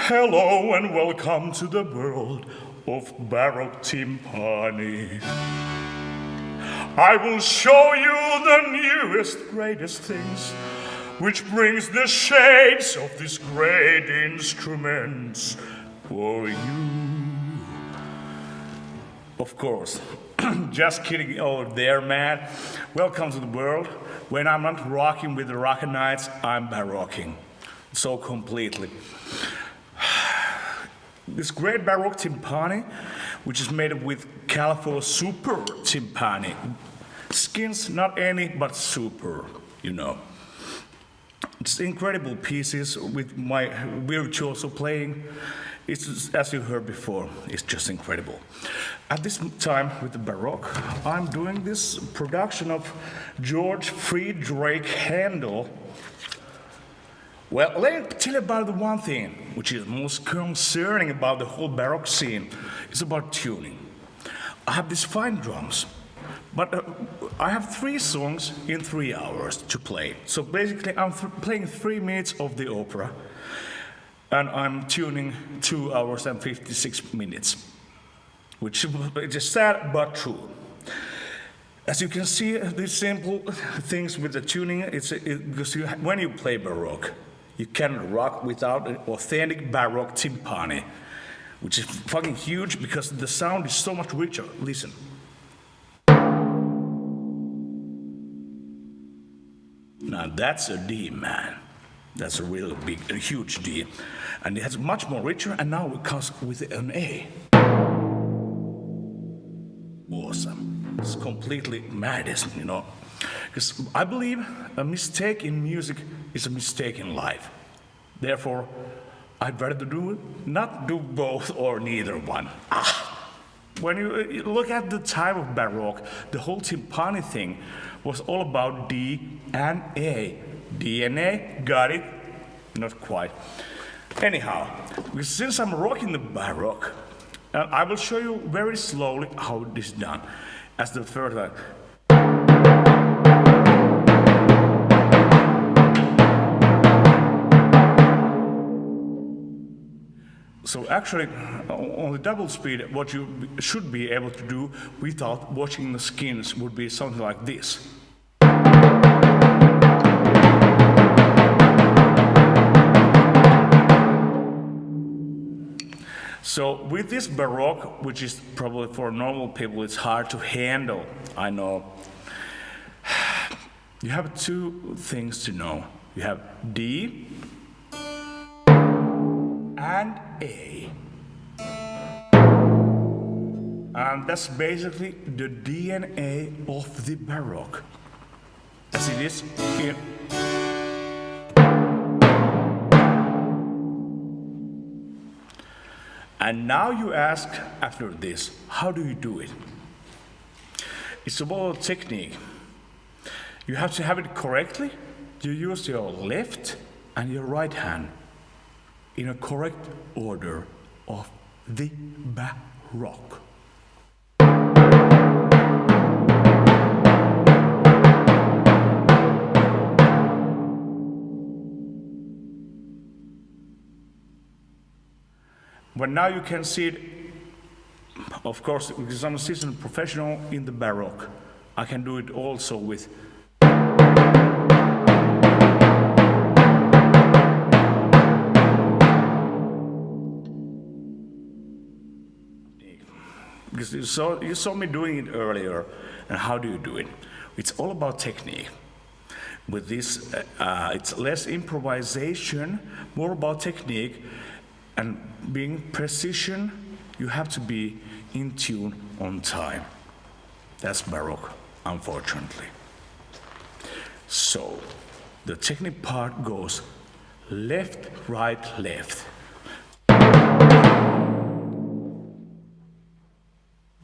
Hello and welcome to the world of baroque timpani. I will show you the newest, greatest things, which brings the shades of these great instruments for you. Of course, just kidding over there, man. Welcome to the world. When I'm not rocking with the Rocket Knights, I'm barocking. So completely. This great baroque timpani, which is made with California super timpani. Skins, not any, but super, you know. It's incredible pieces with my virtuoso playing. It's, as you heard before, it's just incredible. At this time with the Baroque, I'm doing this production of George Friedrich Handel. Well, let me tell you about the one thing which is most concerning about the whole Baroque scene. It's about tuning. I have these fine drums, but I have 3 songs in 3 hours to play. So basically, I'm playing 3 minutes of the opera, and I'm tuning 2 hours and 56 minutes, which is sad but true. As you can see, these simple things with the tuning, because when you play Baroque, you cannot rock without an authentic Baroque timpani, which is fucking huge because the sound is so much richer. Listen. Now that's a D, man. That's a real big, a huge D. And it has much more richer, and now it comes with an A. Awesome. It's completely madness, you know. Because I believe a mistake in music is a mistake in life. Therefore, I'd rather not do both or neither one. When you look at the time of Baroque, the whole timpani thing was all about D and A. D and A, got it? Not quite. Anyhow, since I'm rocking the Baroque, I will show you very slowly how it is done. As the first line. So actually, on the double speed, what you should be able to do without watching the skins would be something like this. So with this Baroque, which is probably for normal people, it's hard to handle, I know. You have 2 things to know. You have D and A. And that's basically the DNA of the Baroque. As it is in. And now you ask, after this, how do you do it? It's about technique. You have to have it correctly. You use your left and your right hand in a correct order of the Baroque. But now you can see it, of course, because I'm a seasoned professional in the Baroque. I can do it also with. Because you saw me doing it earlier, and how do you do it? It's all about technique. With this, it's less improvisation, more about technique, and being precision. You have to be in tune on time. That's Baroque, unfortunately. So, the technique part goes left, right, left.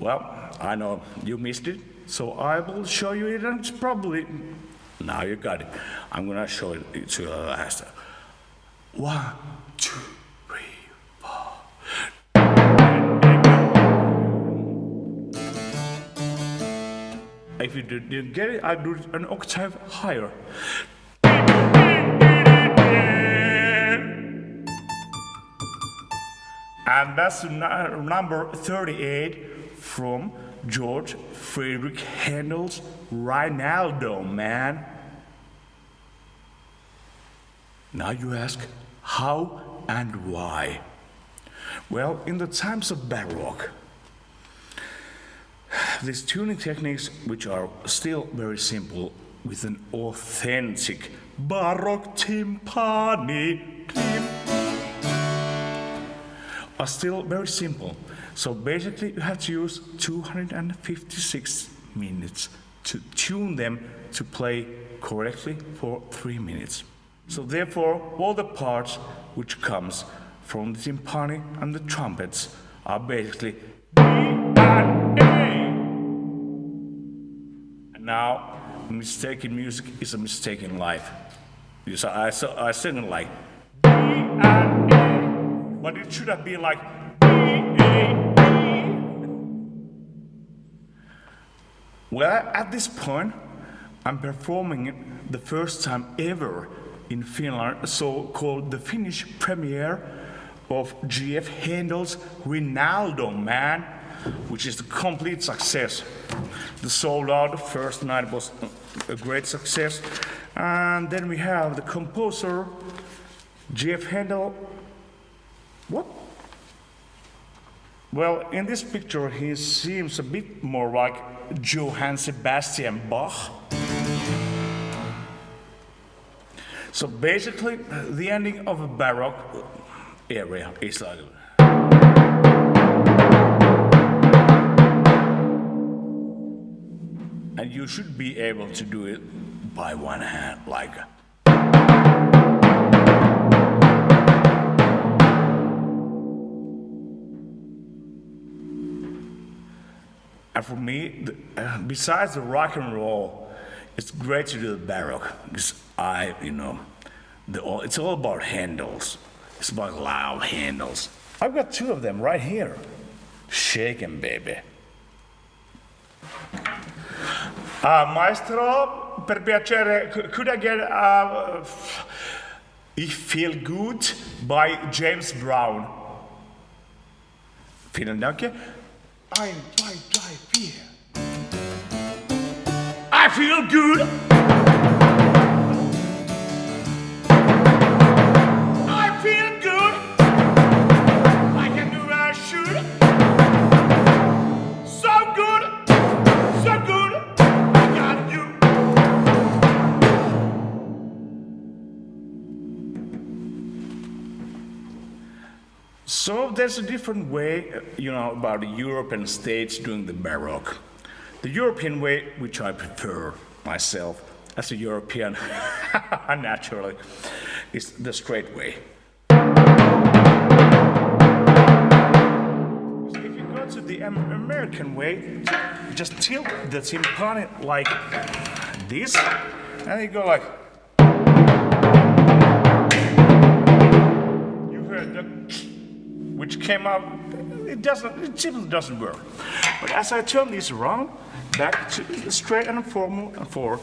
Well, I know you missed it, so I will show you it, and it's probably, now you got it. I'm gonna show it to you last. 1, 2, 3, 4. If you didn't get it, I do it an octave higher. And that's number 38 from George Friedrich Handel's Rinaldo, man. Now you ask, how and why? Well, in the times of Baroque, these tuning techniques, which are still very simple, with an authentic baroque timpani, are still very simple. So basically you have to use 256 minutes to tune them to play correctly for 3 minutes. So therefore, all the parts which comes from the timpani and the trumpets are basically B and A. And now, a mistake in music is a mistake in life. I sing like B and A, but it should have been like B, A, B. Well, at this point, I'm performing it the first time ever in Finland, so-called the Finnish premiere of G.F. Handel's Rinaldo, man, which is a complete success. The sold out first night was a great success. And then we have the composer, G.F. Handel. What? Well, in this picture, he seems a bit more like Johann Sebastian Bach. So basically, the ending of a Baroque area is like. And you should be able to do it by one hand, like. And for me, besides the rock and roll, it's great to do the Baroque, because it's all about handles. It's about loud handles. I've got two of them right here. Shake 'em, baby. Maestro, per piacere, could I get Ich Feel Good by James Brown? Vielen Dank. 1, 2, 3, 4. I feel good. I feel good. Like I knew I should. So good. So good. I got you. So there's a different way, about the European states doing the Baroque. The European way, which I prefer myself as a European, naturally, is the straight way. So if you go to the American way, you just tilt the timpani like this, and you go like. You heard the which came out. It simply doesn't work. But as I turn this around, back to straight and formal and forward.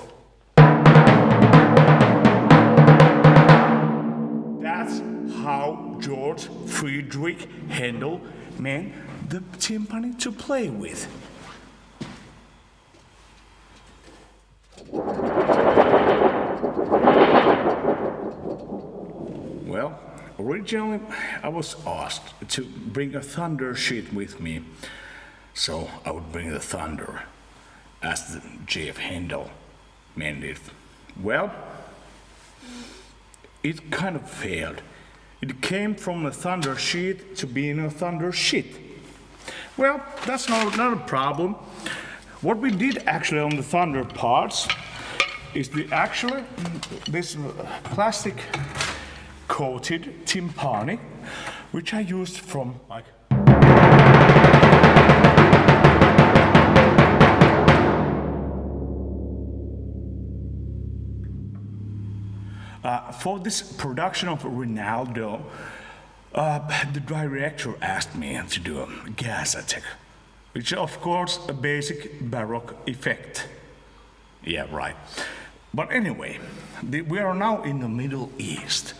That's how George Friedrich Handel meant the timpani to play with. Well, originally I was asked to bring a thunder sheet with me, so I would bring the thunder, as the G.F. Handel meant it. Well, it kind of failed. It came from a thunder sheet to being a thunder sheet. Well, that's not a problem. What we did actually on the thunder parts is this plastic coated timpani, which I used from like. For this production of Rinaldo, the director asked me to do a gas attack, which is of course a basic Baroque effect. Yeah, right. But anyway, we are now in the Middle East,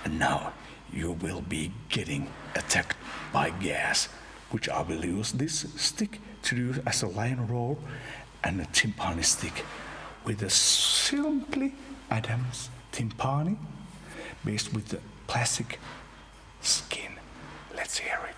and now you will be getting attacked by gas, which I will use this stick to use as a line roll and a timpani stick with a simply Adams timpani based with the plastic skin. Let's hear it.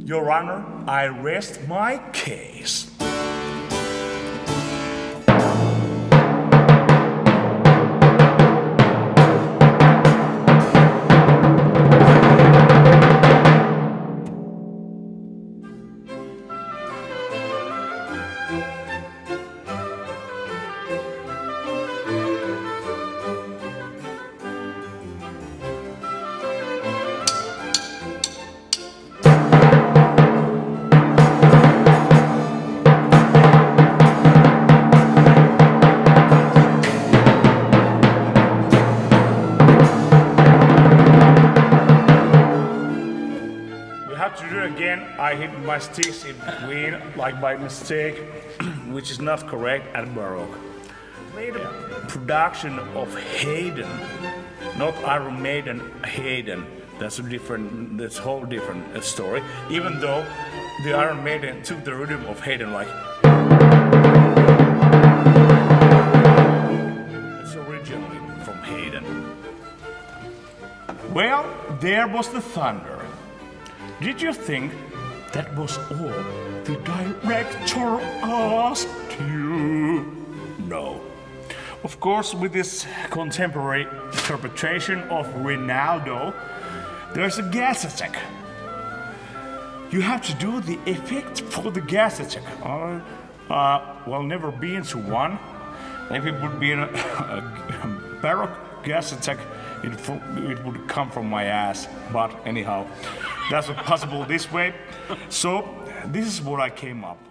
Your Honor, I rest my case. To do it again, I hit my sticks in between, like by mistake, which is not correct at baroque. Played a production of Haydn, not Iron Maiden, Haydn. That's a whole different story. Even though the Iron Maiden took the rhythm of Haydn, like it's originally from Haydn. Well, there was the thunder. Did you think that was all the director asked you? No. Of course, with this contemporary interpretation of Ronaldo, there's a gas attack. You have to do the effect for the gas attack. Well, never been to one. If it would be a baroque gas attack, it would come from my ass. But anyhow, that's possible this way. So this is what I came up with.